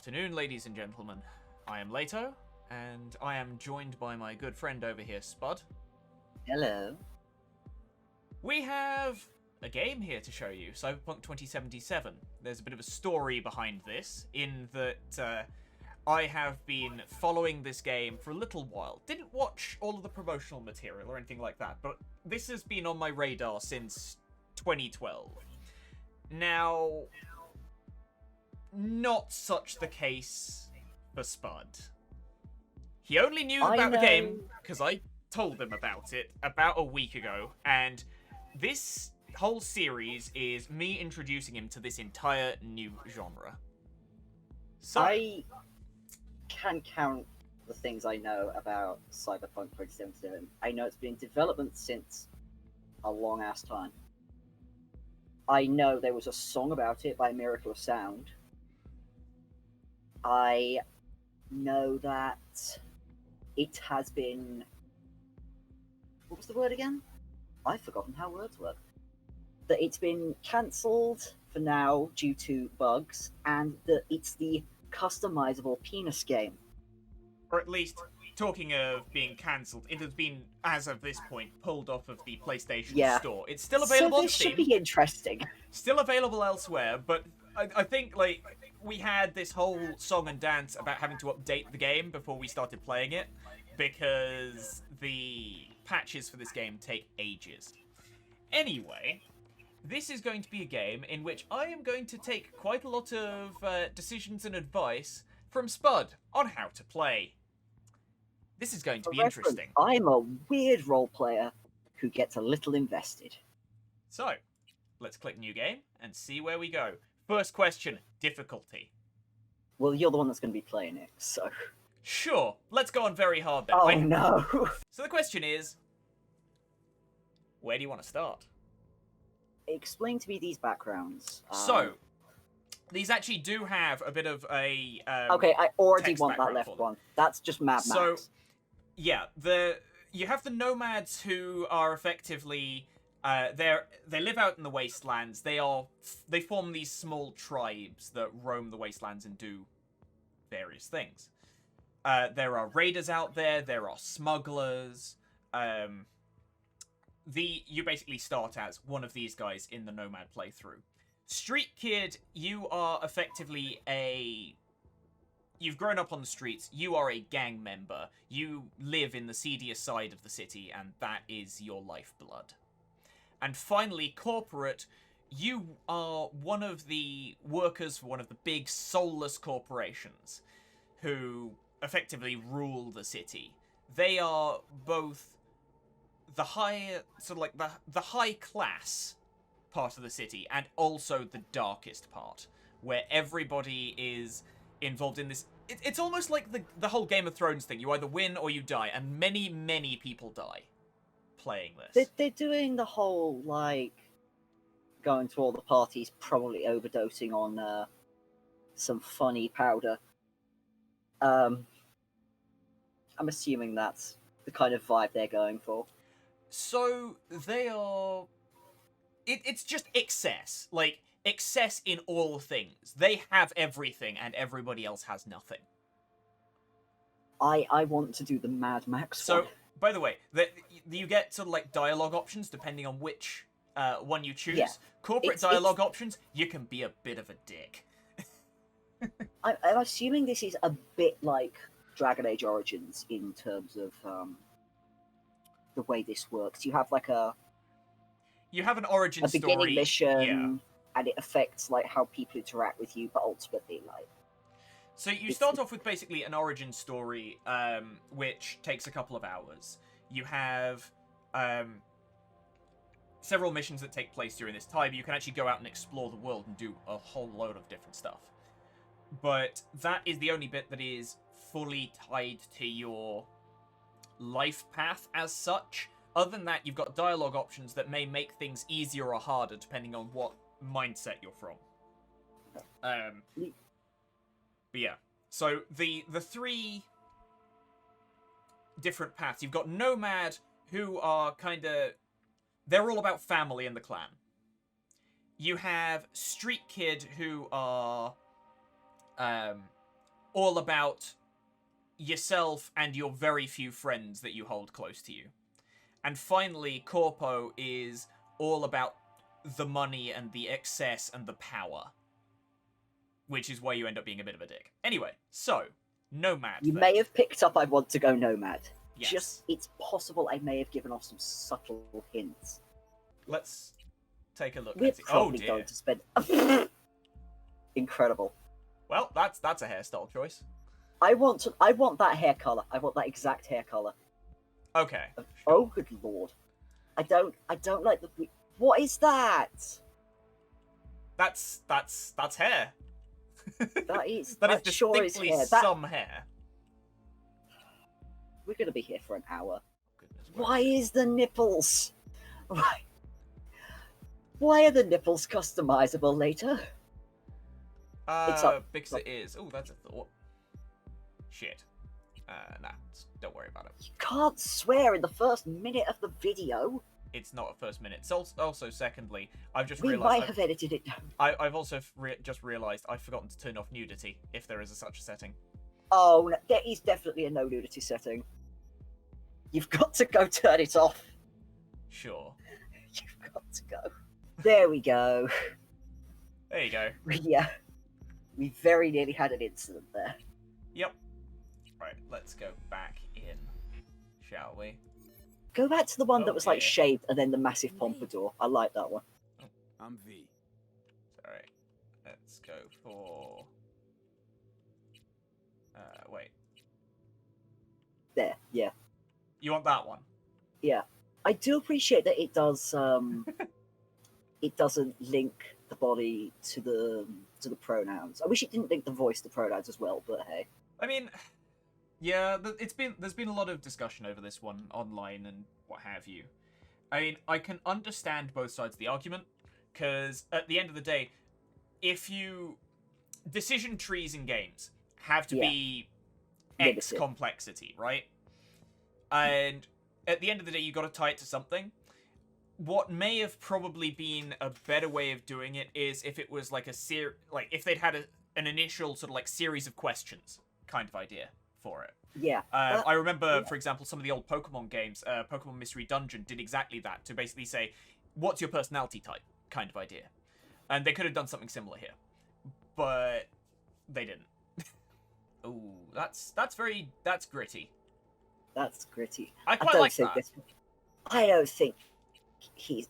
afternoon, ladies and gentlemen. I am Lato, and I am joined by my good friend over here, Spud. Hello. We have a game here to show you, Cyberpunk 2077. There's a bit of a story behind this, in that I have been following this game for a little while. Didn't watch all of the promotional material or anything like that, but this has been on my radar since 2012. Now, not such the case for Spud. He only knew about the game because I told him about it about a week ago, and this whole series is me introducing him to this entire new genre. So, I can count the things I know about Cyberpunk 2077. I know it's been in development since a long ass time. I know there was a song about it by Miracle of Sound. I know that it has been... What was the word again? I've forgotten how words work. That it's been cancelled for now due to bugs, and that it's the customizable penis game. or at least, talking of being cancelled, it has been, as of this point, pulled off of the PlayStation Store. It's still available on this Steam. should be interesting. Still available elsewhere, but I think, like, we had this whole song and dance about having to update the game before we started playing it, because the patches for this game take ages. Anyway, this is going to be a game in which I am going to take quite a lot of decisions and advice from Spud on how to play. This is going to be interesting. I'm a weird role player who gets a little invested. So, let's click New Game and see where we go. First question, difficulty. Well, you're the one that's going to be playing it, so... Sure, let's go on very hard then. Oh, no! So the question is, where do you want to start? Explain to me these backgrounds. So, these actually do have a bit of a... okay, I already text want that background left for them. one. That's just Mad Max. So, yeah, you have the Nomads who are effectively... they live out in the wastelands. They form these small tribes that roam the wastelands and do various things. There are raiders out there. There are smugglers. You basically start as one of these guys in the Nomad playthrough. Street Kid, you are effectively you've grown up on the streets. You are a gang member. You live in the seedier side of the city, and that is your lifeblood. And finally, Corporate, you are one of the workers for one of the big soulless corporations who effectively rule the city. They are both the high, sort of like the high class part of the city, and also the darkest part, where everybody is involved in this. It's almost like the whole Game of Thrones thing. You either win or you die, and many, many people die playing this. They're doing the whole, like, going to all the parties, probably overdosing on some funny powder. I'm assuming that's the kind of vibe they're going for. So they are... It's just excess. Like, excess in all things. They have everything, and everybody else has nothing. I want to do the Mad Max one. So, by the way, you get sort of like dialogue options depending on which one you choose. Yeah. Corporate dialogue options, you can be a bit of a dick. I'm assuming this is a bit like Dragon Age Origins in terms of the way this works. You have like You have an origin story. beginning mission, yeah. and it affects like how people interact with you, but ultimately, like... So you start off with basically an origin story, which takes a couple of hours. You have several missions that take place during this time. You can actually go out and explore the world and do a whole load of different stuff. But that is the only bit that is fully tied to your life path as such. Other than that, you've got dialogue options that may make things easier or harder depending on what mindset you're from. But yeah, so the three different paths. You've got Nomad, who are kind of... They're all about family and the clan. You have Street Kid, who are all about yourself and your very few friends that you hold close to you. And finally, Corpo is all about the money and the excess and the power. Which is why you end up being a bit of a dick. Anyway, so, Nomad. You may have picked up I want to go Nomad. Yes. Just, it's possible I may have given off some subtle hints. Let's take a look. We're Oh probably dear. going to spend... Incredible. Well, that's a hairstyle choice. I want that hair color. I want that exact hair color. Okay. Oh, good lord. I don't like the... What is that? That's hair. That is that sure is is distinctly hair. some hair. We're gonna be here for an hour. Goodness Why gracious. is the nipples? Why are the nipples customizable later? It's up. Because it is. Oh, that's a thought. Shit. Nah, don't worry about it. You can't swear in the first minute of the video. It's not a first minute. It's also, secondly, I've just We realised... might have edited it down. I've also just realised I've forgotten to turn off nudity, if there is such a setting. Oh, no, there is definitely a no nudity setting. You've got to go turn it off. Sure. You've got to go. There we go. There you go. Yeah. We very nearly had an incident there. Yep. Right, let's go back in, shall we? Go back to the one that was like dear. shaved and then the massive pompadour. I like that one. I'm V. Sorry. Let's go for... wait. There, yeah. You want that one? Yeah. I do appreciate that it does it doesn't link the body to the pronouns. I wish it didn't link the voice to pronouns as well, but hey. I mean, yeah, there's been a lot of discussion over this one online and what have you. I mean, I can understand both sides of the argument, because at the end of the day, decision trees in games have to be X complexity, right? And at the end of the day, you've got to tie it to something. What may have probably been a better way of doing it is if it was like if they'd had an initial sort of like series of questions kind of idea for it. Yeah. I remember, for example, some of the old Pokemon games, Pokemon Mystery Dungeon did exactly that, to basically say, what's your personality type kind of idea. And they could have done something similar here. But they didn't. Ooh, that's gritty. That's gritty. I quite like that. I don't think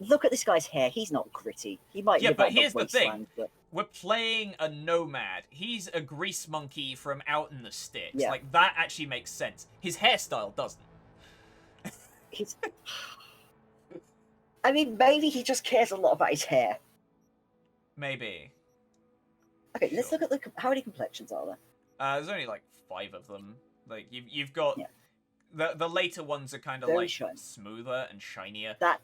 look at this guy's hair. He's not gritty. He might live but on here's the the thing. wasteland, but... We're playing a Nomad. He's a grease monkey from out in the sticks. Yeah. Like, that actually makes sense. His hairstyle doesn't. I mean, maybe he just cares a lot about his hair. Maybe. Okay, let's look at how many complexions are there? There's only like 5 of them. Like you've got the later ones are kind of Very like shiny. smoother and shinier. That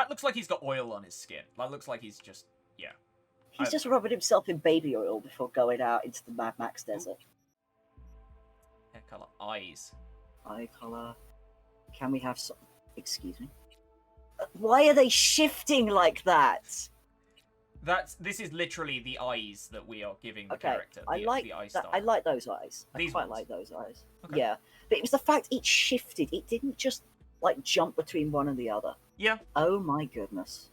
looks like he's got oil on his skin. That looks like he's just he's just rubbing himself in baby oil before going out into the Mad Max desert. Hair color, eyes. Eye color. Can we have some? Excuse me. Why are they shifting like that? This is literally the eyes that we are giving the Okay, character. I like the eye that. style. I like those eyes. These I quite ones? like those eyes. Okay. Yeah, but it was the fact it shifted. It didn't just like jump between one and the other. Yeah. Oh my goodness.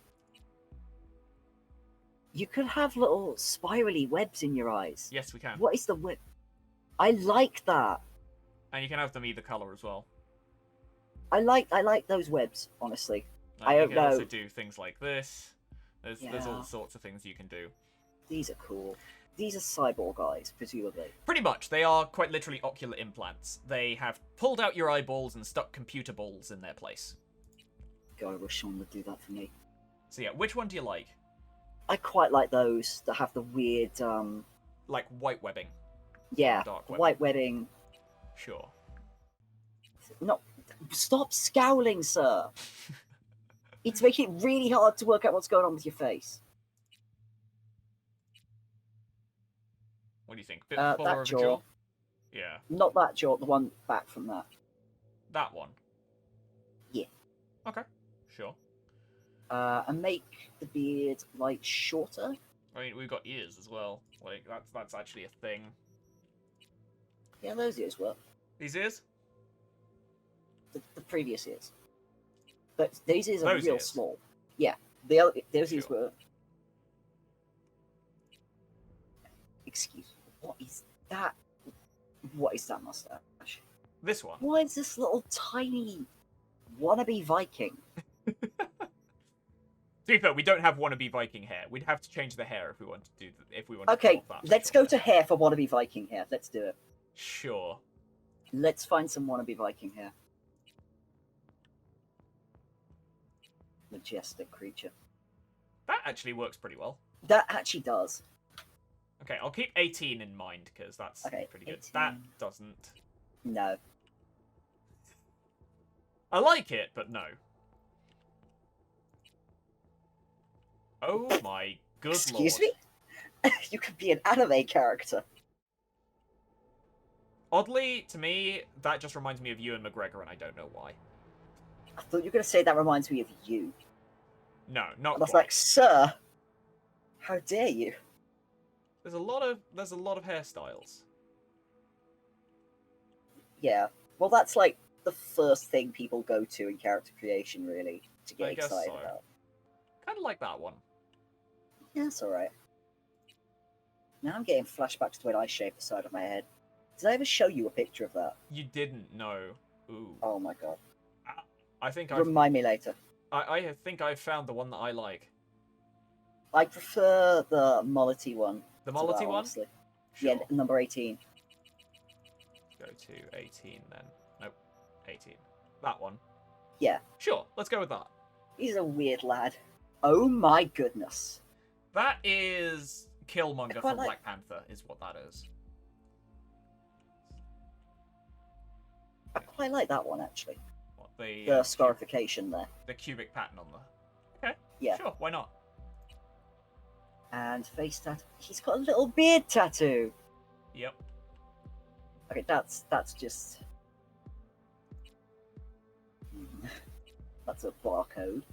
You could have little spirally webs in your eyes. Yes, we can. What is the web? I like that. And you can have them either color as well. I like those webs, honestly. I You don't can know. also do things like this. There's all sorts of things you can do. These are cool. These are cyborg eyes, presumably. Pretty much. They are quite literally ocular implants. They have pulled out your eyeballs and stuck computer balls in their place. God, I wish someone would do that for me. So yeah, which one do you like? I quite like those that have the weird, Like white webbing. yeah, Dark the webbing. white webbing. Sure. No, stop scowling, sir. It's making it really hard to work out what's going on with your face. What do you think? Bit That fuller of a jaw. jaw? Yeah. Not that jaw, the one back from that. That one? Yeah. Okay. Sure. And make the beard, like, shorter. I mean, we've got ears as well. Like, that's actually a thing. Yeah, those ears were. These ears? The previous ears. But these ears are Those real ears? small. Yeah, those ears Sure. were. Excuse me. What is that? What is that mustache? This one. Why is this little tiny wannabe Viking? To be fair, we don't have wannabe Viking hair. We'd have to change the hair if we want to do. If we want to. Okay, that let's go to hair for wannabe Viking hair. Let's do it. Sure. Let's find some wannabe Viking hair. Majestic creature. That actually works pretty well. That actually does. Okay, I'll keep 18 in mind because that's Okay, pretty good. 18. That doesn't. No. I like it, but no. Oh my good Excuse lord. me? You could be an anime character. Oddly, to me, that just reminds me of Ewan McGregor, and I don't know why. I thought you were going to say that reminds me of you. No, not And I was quite. like, sir, how dare you? There's a lot of hairstyles. Yeah. Well, that's like the first thing people go to in character creation, really, to get I guess excited so. about. Kind of like that one. Yeah, that's alright. Now I'm getting flashbacks to when I shaved the side of my head. Did I ever show you a picture of that? You didn't know. Ooh. Oh my god. I think Remind me later. I think I've found the one that I like. I prefer the mullety one. The to that, mullety one? honestly. Sure. Yeah, number 18. Go to 18 then. Nope. 18. That one. Yeah. Sure, let's go with that. He's a weird lad. Oh my goodness. That is Killmonger quite from like- Black Panther, is what that is. I quite like that one, actually. What, The scarification there. the cubic pattern on the... Okay, Yeah. sure, why not? And face tattoo. He's got a little beard tattoo. Yep. Okay, that's just... That's a barcode.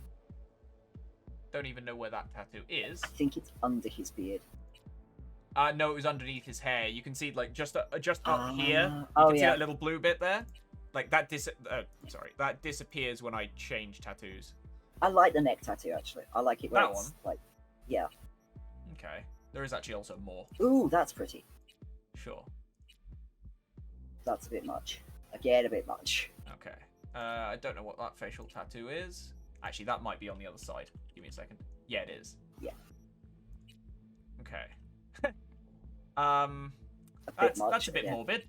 Don't even know where that tattoo is. I think it's under his beard. No, it was underneath his hair. You can see, like, just up here. You Oh, can see yeah. that little blue bit there. Like, that that disappears when I change tattoos. I like the neck tattoo, actually. I like it when That it's, one? like... Yeah. Okay. There is actually also more. Ooh, that's pretty. Sure. That's a bit much. Again, a bit much. Okay. I don't know what that facial tattoo is. Actually, that might be on the other side. Give me a second. Yeah, it is. Yeah. Okay. A bit much, That's a bit yeah. morbid.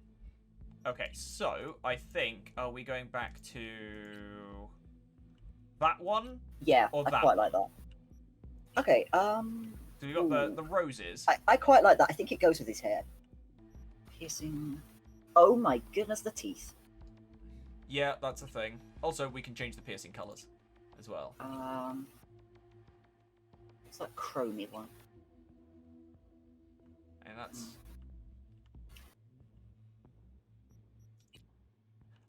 Okay, so I think, are we going back to that one? Yeah, Or I that quite like that. Okay, So we got Ooh. the roses. I quite like that. I think it goes with his hair. Piercing. Oh my goodness, the teeth. Yeah, that's a thing. Also, we can change the piercing colors as well. It's that chromy one. And that's...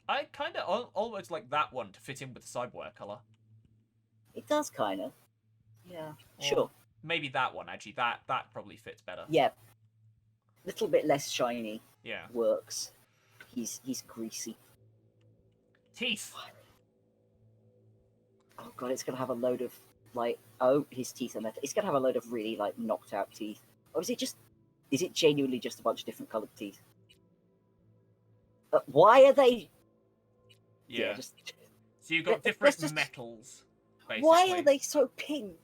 I kind of almost like that one to fit in with the cyberware color. It does kind of. Yeah, Or sure. Maybe that one, actually. That probably fits better. Yeah. Little bit less shiny Yeah. works. He's greasy. Teeth. Oh god, it's gonna have a load of like. Oh, his teeth are metal. It's gonna have a load of really like knocked out teeth. Or is it just? Is it genuinely just a bunch of different colored teeth? Why are they? Yeah. Just. So you've got Let's different just- metals, basically. Why are they so pink?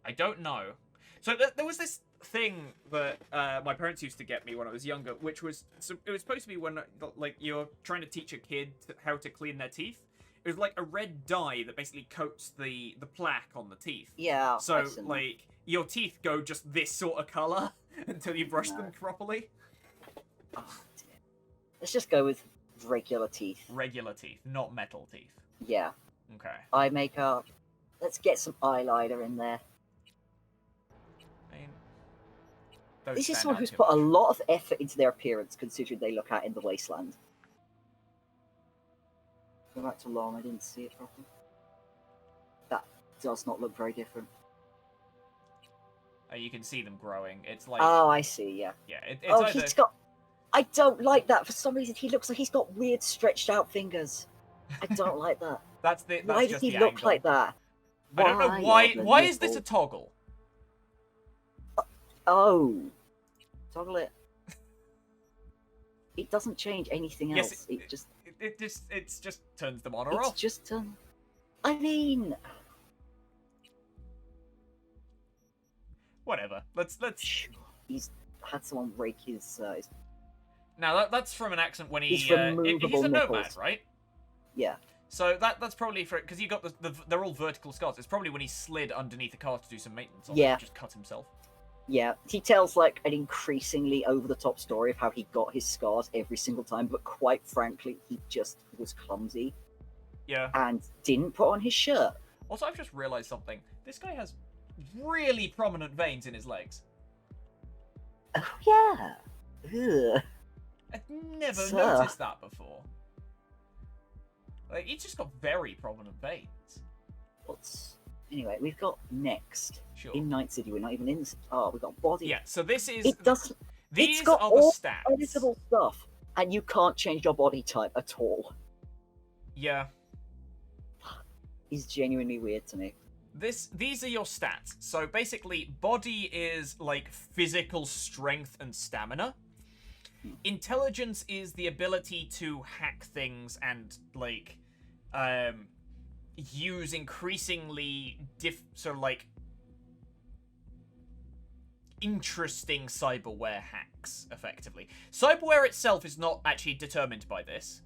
I don't know. So there was this thing that my parents used to get me when I was younger, which was it was supposed to be when like you're trying to teach a kid how to clean their teeth. It was like a red dye that basically coats the plaque on the teeth. Yeah. So I've seen that. like your teeth go just this sort of color until you brush them properly. Oh, dear. Let's just go with regular teeth. Regular teeth, not metal teeth. Yeah. Okay. Eye makeup. Let's get some eyeliner in there. I mean, those This is stand someone out who's too put a much. lot of effort into their appearance, considering they look out in the wasteland. Go back to long. I didn't see it properly. That does not look very different. You can see them growing. It's like Oh, I see. Yeah. yeah, it's Oh, either he's got. I don't like that. For some reason, he looks like he's got weird stretched out fingers. I don't like that. That's Why does just he the look angle. like that? I don't know why. are the Why is this a nipples- toggle? Oh, toggle it. It doesn't change anything Yes, else. It just it just turns them on or it's off. just I mean, Whatever. Let's. he's had someone break his Now that's from an accent when he His he's a removable nomad, nipples. right? yeah. So that's probably for because you got they're all vertical scars. It's probably when he slid underneath a car to do some maintenance on it, Yeah. just cut himself. Yeah, he tells like an increasingly over-the-top story of how he got his scars every single time, but quite frankly, he just was clumsy Yeah. and didn't put on his shirt. Also, I've just realized something. This guy has really prominent veins in his legs. Oh yeah. Ugh. I've never Sir. noticed that before. Like, he's just got very prominent veins. Anyway, we've got next Sure. in Night City. We're not even in. Oh, we've got body. Yeah. So this is. It doesn't. These it's got are the all stats. editable stuff, and you can't change your body type at all. Yeah. It's genuinely weird to me. These are your stats. So basically, body is like physical strength and stamina. Intelligence is the ability to hack things and like use increasingly interesting cyberware hacks effectively. Cyberware itself is not actually determined by this,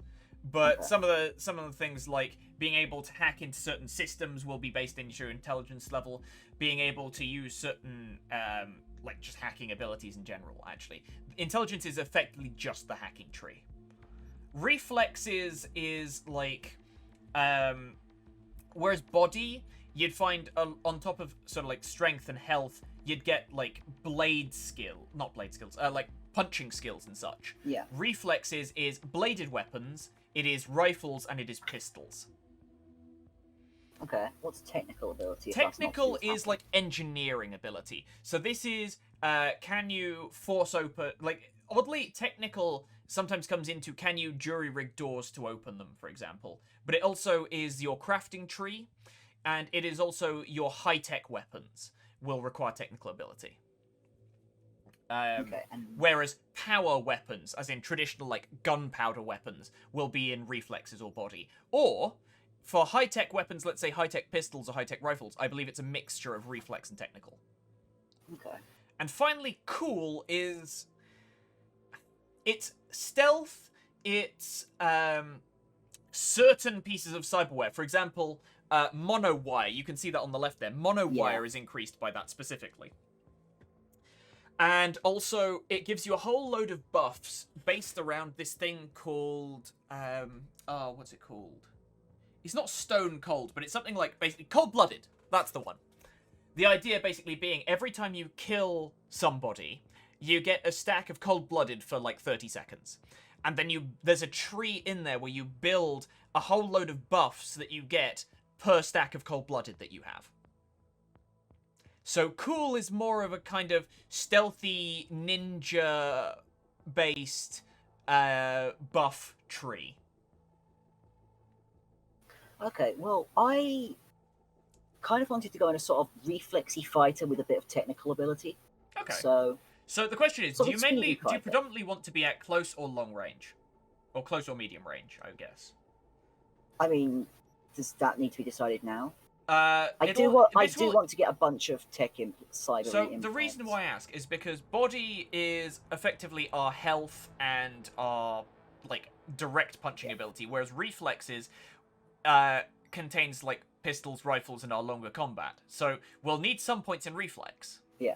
but some of the things like being able to hack into certain systems will be based in your intelligence level. Being able to use certain like just hacking abilities in general. Actually, intelligence is effectively just the hacking tree. Reflexes is like whereas body, you'd find on top of sort of like strength and health, you'd get like not blade skills, like punching skills and such. Yeah. Reflexes is bladed weapons, it is rifles, and it is pistols. Okay. What's technical ability? Technical is like engineering ability. So this is, can you force open, like, oddly, technical sometimes comes into can you jury-rig doors to open them, for example. But it also is your crafting tree, and it is also your high-tech weapons will require technical ability. Okay. And Whereas power weapons, as in traditional like gunpowder weapons, will be in reflexes or body. Or for high-tech weapons, let's say high-tech pistols or high-tech rifles, I believe it's a mixture of reflex and technical. okay. And finally, cool is it's stealth. It's certain pieces of cyberware. For example, monowire. You can see that on the left there. Monowire is increased by that specifically. And also, it gives you a whole load of buffs based around this thing called... what's it called? It's not stone cold, but it's something like, basically, cold-blooded. That's the one. The idea basically being, every time you kill somebody, you get a stack of cold-blooded for, like, 30 seconds. And then there's a tree in there where you build a whole load of buffs that you get per stack of cold-blooded that you have. So cool is more of a kind of stealthy, ninja-based buff tree. Okay, well, I kind of wanted to go in a sort of reflexy fighter with a bit of technical ability. Okay. So the question is, sort do of you speedy fighter. predominantly want to be at close or long range? Or close or medium range, I guess. I mean, does that need to be decided now? I do want to get a bunch of tech cyber. So the reason why I ask is because body is effectively our health and our like direct punching ability, whereas reflexes contains like pistols, rifles, and our longer combat. So we'll need some points in reflex. Yeah.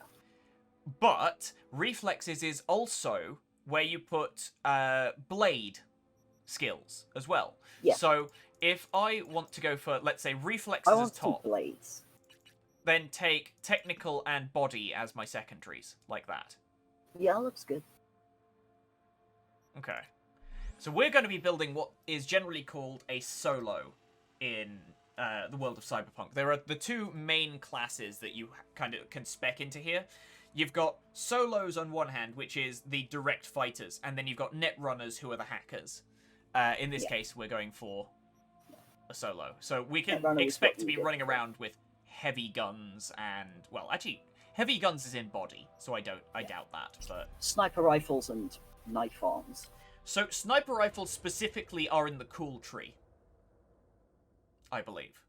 But reflexes is also where you put blade skills as well. Yeah. So if I want to go for, let's say, reflexes I as want top, two blades. then take technical and body as my secondaries, like that. Yeah, looks good. Okay. So we're going to be building what is generally called a solo in the world of Cyberpunk. There are the two main classes that you kind of can spec into here. You've got solos on one hand, which is the direct fighters, and then you've got net runners, who are the hackers. In this case, we're going for a solo. So we can expect to be running around with heavy guns and, well, actually, heavy guns is in body, so I doubt that, but... Sniper rifles and knife arms. So sniper rifles specifically are in the cool tree, I believe.